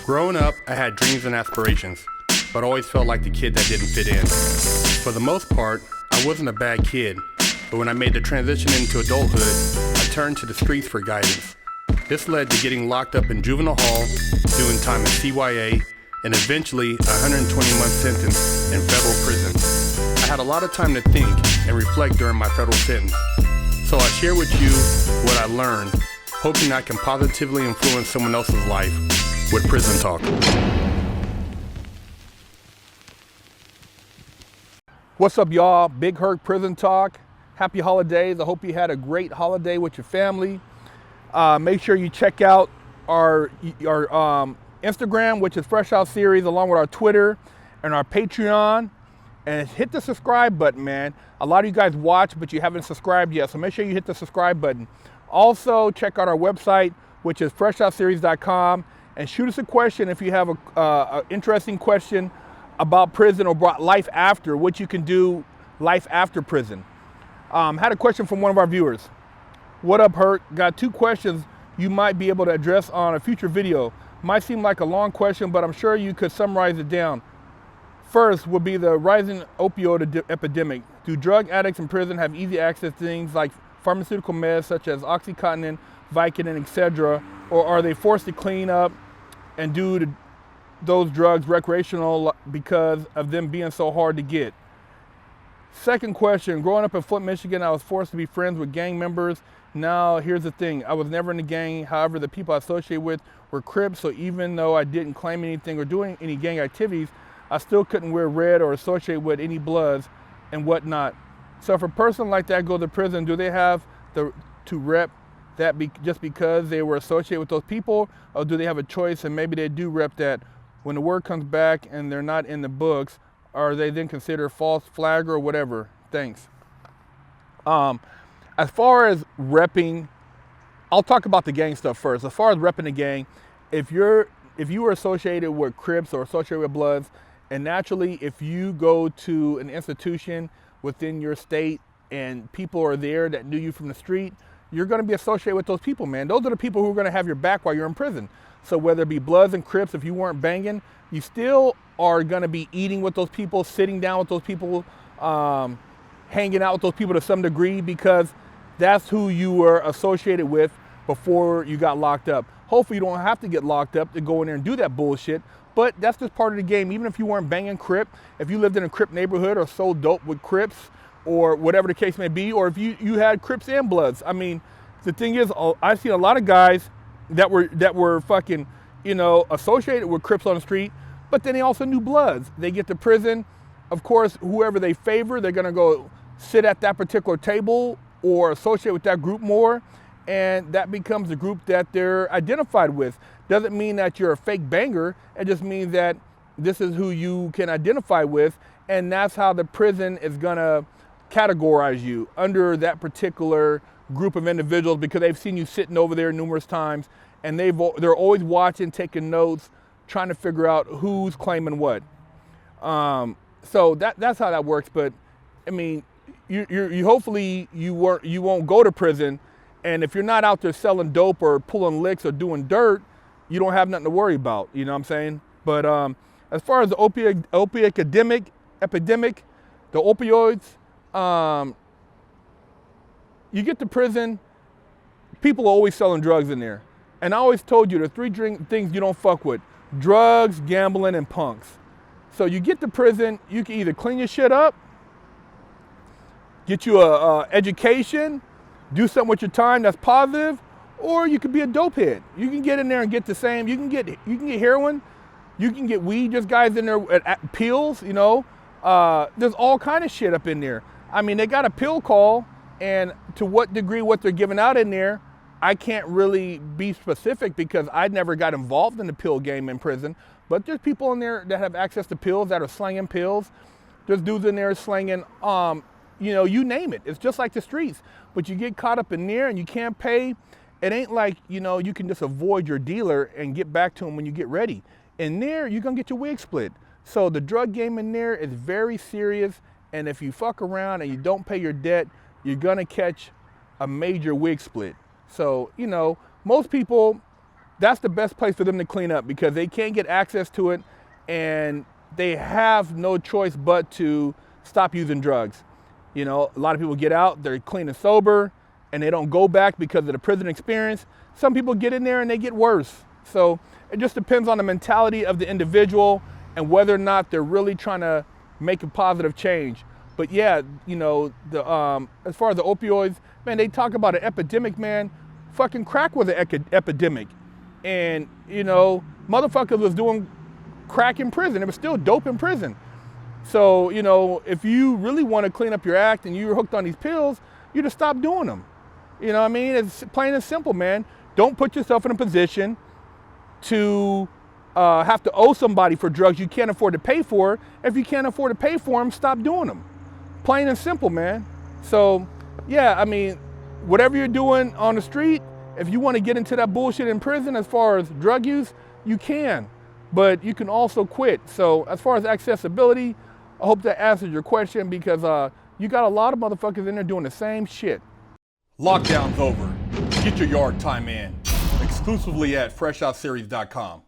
Growing up, I had dreams and aspirations, but always felt like the kid that didn't fit in. For the most part, I wasn't a bad kid, but when I made the transition into adulthood, I turned to the streets for guidance. This led to getting locked up in juvenile hall, doing time in CYA, and eventually a 120-month sentence in federal prison. I had a lot of time to think and reflect during my federal sentence, so I share with you what I learned, hoping I can positively influence someone else's life with Prison Talk. What's up, y'all? Big Herc Prison Talk. Happy holidays. I hope you had a great holiday with your family. Make sure you check out our Instagram, which is Fresh Out Series, along with our Twitter and our Patreon. And hit the subscribe button, man. A lot of you guys watch, but you haven't subscribed yet, so make sure you hit the subscribe button. Also, check out our website, which is freshoutseries.com, and shoot us a question if you have an interesting question about prison or life after, what you can do life after prison. Had a question from one of our viewers. What up, Herc? Got two questions you might be able to address on a future video. Might seem like a long question, but I'm sure you could summarize it down. First would be the rising opioid epidemic. Do drug addicts in prison have easy access to things like pharmaceutical meds such as oxycontin, vicodin, etc., or are they forced to clean up and do those drugs recreational because of them being so hard to get? Second question, growing up in Flint, Michigan, I was forced to be friends with gang members. Now, here's the thing, I was never in a gang. However, the people I associated with were crips, so even though I didn't claim anything or doing any gang activities, I still couldn't wear red or associate with any bloods and whatnot. So if a person like that goes to prison, do they have to rep that just because they were associated with those people, or do they have a choice and maybe they do rep that? When the word comes back and they're not in the books, are they then considered false flag or whatever? Thanks. As far as repping, I'll talk about the gang stuff first. As far as repping the gang, if you were associated with Crips or associated with Bloods, and naturally if you go to an institution within your state and people are there that knew you from the street, you're going to be associated with those people, man. Those are the people who are going to have your back while you're in prison. So whether it be Bloods and Crips, if you weren't banging, you still are going to be eating with those people, sitting down with those people, hanging out with those people to some degree, because that's who you were associated with before you got locked up. Hopefully you don't have to get locked up to go in there and do that bullshit, but that's just part of the game. Even if you weren't banging Crip, if you lived in a Crip neighborhood or sold dope with Crips or whatever the case may be, or if you had Crips and Bloods. I mean, the thing is, I've seen a lot of guys that were fucking, associated with Crips on the street, but then they also knew Bloods. They get to prison, of course, whoever they favor, they're gonna go sit at that particular table or associate with that group more, and that becomes the group that they're identified with. Doesn't mean that you're a fake banger, it just means that this is who you can identify with, and that's how the prison is gonna categorize you under that particular group of individuals, because they've seen you sitting over there numerous times, and they're always watching, taking notes, trying to figure out who's claiming what. So that's how that works. But I mean, you hopefully you won't go to prison, and if you're not out there selling dope or pulling licks or doing dirt, you don't have nothing to worry about. You know what I'm saying? But as far as the opioid epidemic, the opioids, you get to prison, people are always selling drugs in there. And I always told you the three things you don't fuck with: drugs, gambling, and punks. So you get to prison, you can either clean your shit up, get you a education, do something with your time that's positive, or you could be a dope head. You can get in there and get the same. You can get heroin, you can get weed. Just guys in there at pills. There's all kind of shit up in there. I mean, they got a pill call, and to what degree what they're giving out in there, I can't really be specific because I never got involved in the pill game in prison. But there's people in there that have access to pills, that are slanging pills. There's dudes in there slanging, you name it. It's just like the streets. But you get caught up in there and you can't pay. It ain't like, you can just avoid your dealer and get back to him when you get ready. In there, you're gonna get your wig split. So the drug game in there is very serious. And if you fuck around and you don't pay your debt, you're gonna catch a major wig split. So, most people that's the best place for them to clean up because they can't get access to it and they have no choice but to stop using drugs. You know, a lot of people get out, they're clean and sober, and they don't go back because of the prison experience. Some people get in there and they get worse. So it just depends on the mentality of the individual and whether or not they're really trying to make a positive change. But yeah, you know, as far as the opioids, man, they talk about an epidemic, man. Fucking crack was an epidemic. And, you know, motherfuckers was doing crack in prison. It was still dope in prison. So, you know, if you really want to clean up your act and you're hooked on these pills, you just stop doing them. You know what I mean? It's plain and simple, man. Don't put yourself in a position to have to owe somebody for drugs you can't afford to pay for. If you can't afford to pay for them, stop doing them. Plain and simple, man. So, yeah, I mean, whatever you're doing on the street, if you want to get into that bullshit in prison as far as drug use, you can. But you can also quit. So as far as accessibility, I hope that answers your question because you got a lot of motherfuckers in there doing the same shit. Lockdown's over. Get your yard time in. Exclusively at FreshOutSeries.com.